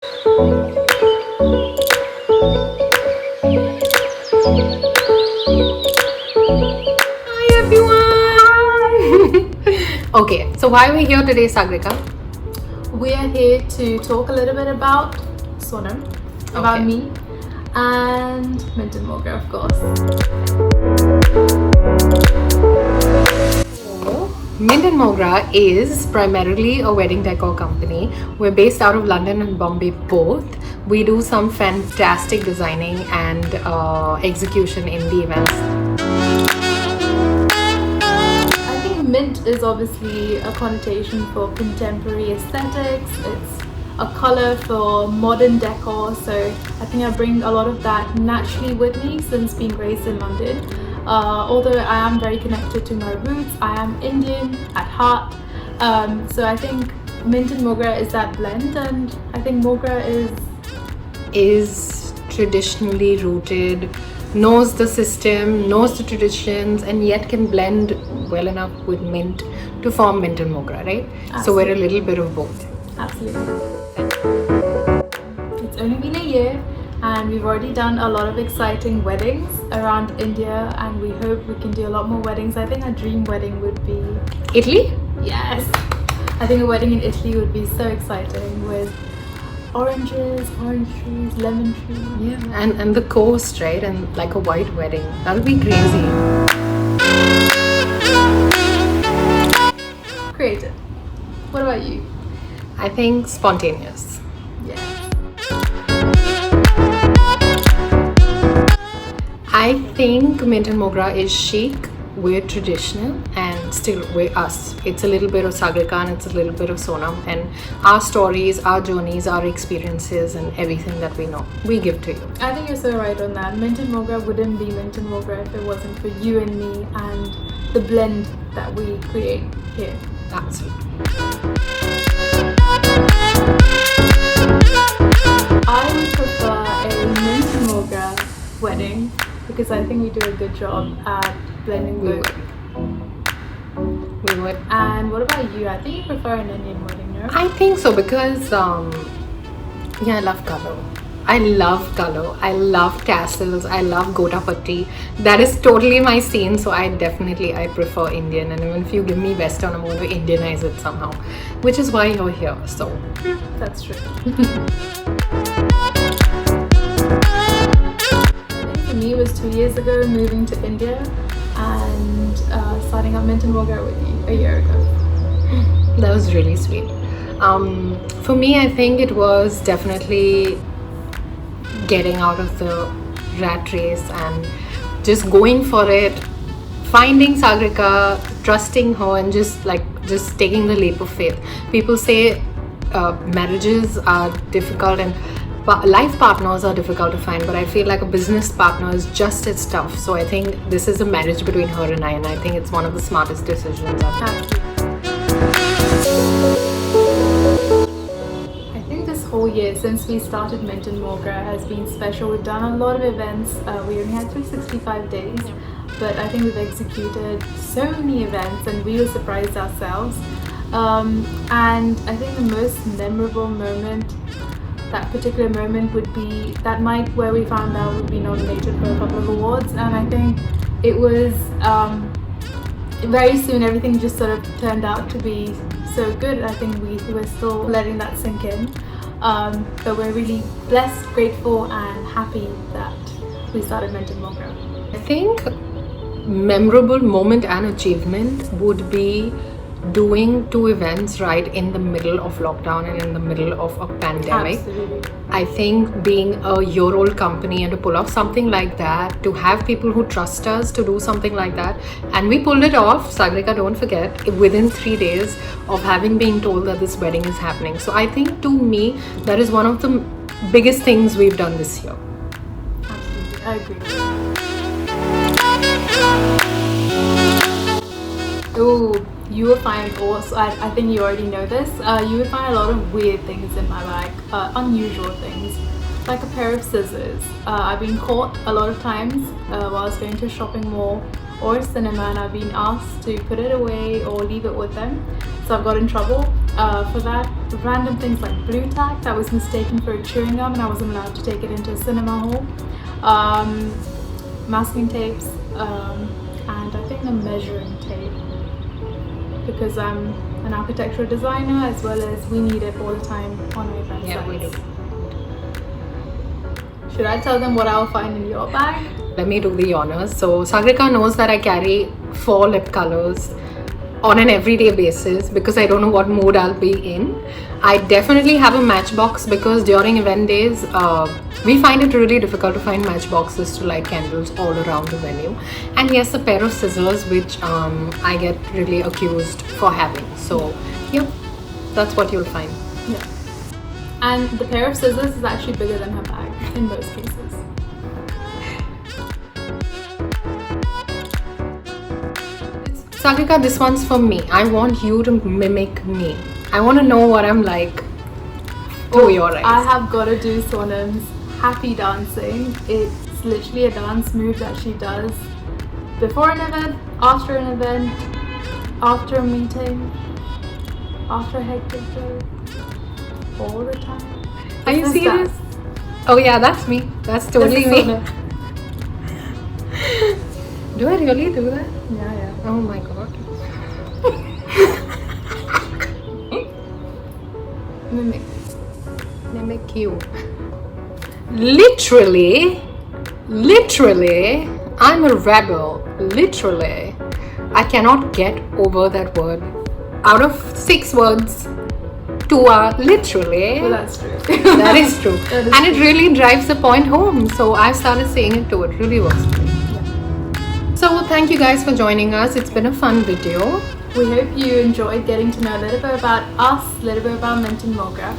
Hi everyone! Okay, so why are we here today, Sagarika? We are here to talk a little bit about Sonam, about Okay. me, and Mint Mogra, of course. Mint Mogra is primarily a wedding decor company. We're based out of London and Bombay both. We do some fantastic designing and execution in the events. I think mint is obviously a connotation for contemporary aesthetics. It's a color for modern decor, so I think I bring a lot of that naturally with me since being raised in London. Although I am very connected to my roots, I am Indian at heart. So I think Mint and Mogra is that blend, and I think Mogra Is traditionally rooted, knows the system, knows the traditions, and yet can blend well enough with mint to form Mint and Mogra, right? So we're a little bit of both. absolutely. It's only been a year, and we've already done a lot of exciting weddings around India, and we hope we can do a lot more weddings. I think our dream wedding would be Italy? yes. I think a wedding in Italy would be so exciting with oranges, orange trees, lemon trees. Yeah, and the coast, right? And like a white wedding. That'll be crazy. Creative. What about you? I think spontaneous. Yes. I think Mint and Mogra is chic, we're traditional, and still we're us. It's a little bit of Sagarika and it's a little bit of Sonam, and our stories, our journeys, our experiences, and everything that we know, we give to you. I think you're so right on that. Mint and Mogra wouldn't be Mint and Mogra if it wasn't for you and me and the blend that we create here. Absolutely. I would prefer a Mint and Mogra wedding because I think we do a good job at blending We both. We would. And what about you? I think you prefer an Indian wedding, no? I think so because, I love color. I love color. I love tassels. I love gotapatti. That is totally my scene. So I prefer Indian. And even if you give me Western, I'm going to Indianize it somehow, which is why you're here. So That's true. For me, it was 2 years ago moving to India and starting up Mint and Mogra with you a year ago. that was really sweet. For me, I think it was definitely getting out of the rat race and just going for it, finding Sagarika, trusting her, and just taking the leap of faith. People say marriages are difficult and life partners are difficult to find, but I feel like a business partner is just as tough. So I think this is a marriage between her and I think it's one of the smartest decisions I've had. I think this whole year since we started Mint and Mogra has been special. We've done a lot of events. We only had 365 days, but I think we've executed so many events and we were surprised ourselves. And I think the most memorable moment, that particular moment would be that night where we found out we'd be nominated for a couple of awards, and I think it was very soon everything just sort of turned out to be so good. I think we're still letting that sink in, but we're really blessed, grateful and happy that we started Mint and Mogra. I think memorable moment and achievement would be doing 2 events right in the middle of lockdown and in the middle of a pandemic. Absolutely. I think being a year-old company and to pull off something like that, to have people who trust us to do something like that, and we pulled it off. Sagarika, don't forget, within 3 days of having been told that this wedding is happening. So I think to me, that is one of the biggest things we've done this year. Absolutely, I agree. Oh, you will find also, I think you already know this, you will find a lot of weird things in my bag, unusual things, like a pair of scissors. I've been caught a lot of times while I was going to a shopping mall or a cinema, and I've been asked to put it away or leave it with them. So I've got in trouble for that random things like blue tack that was mistaken for a chewing gum and I wasn't allowed to take it into a cinema hall. Masking tapes, and I think a measuring tape, because I'm an architectural designer as well as we need it all the time on our event Yeah, we do. sites. Should I tell them what I'll find in your bag? Let me do the honors. So Sagarika knows that I carry 4 lip colors on an everyday basis because I don't know what mood I'll be in. I definitely have a matchbox because during event days, we find it really difficult to find matchboxes to light candles all around the venue. And yes, a pair of scissors, which I get really accused for having. So, yep, that's what you'll find. Yeah. And the pair of scissors is actually bigger than her bag in most cases. Sagarika, this one's for me. I want you to mimic me. I want to know what I'm like through your eyes. I have got to do Sonam's happy dancing. It's literally a dance move that she does before an event, after an event, after a meeting, after a hectic day, all the time. Are you This is serious? that. Oh yeah, that's me. That's totally This is me. Sonam. Do I really do that? Yeah. Oh my god. Mimic you. Literally, I'm a rebel. Literally. I cannot get over that word. Out of 6 words, 2 are literally. Well, that's true. That is true. That is And it really drives the point home. So I started saying it too. It really works for me. So thank you guys for joining us. It's been a fun video. We hope you enjoyed getting to know a little bit about us, a little bit about Mint Mogra.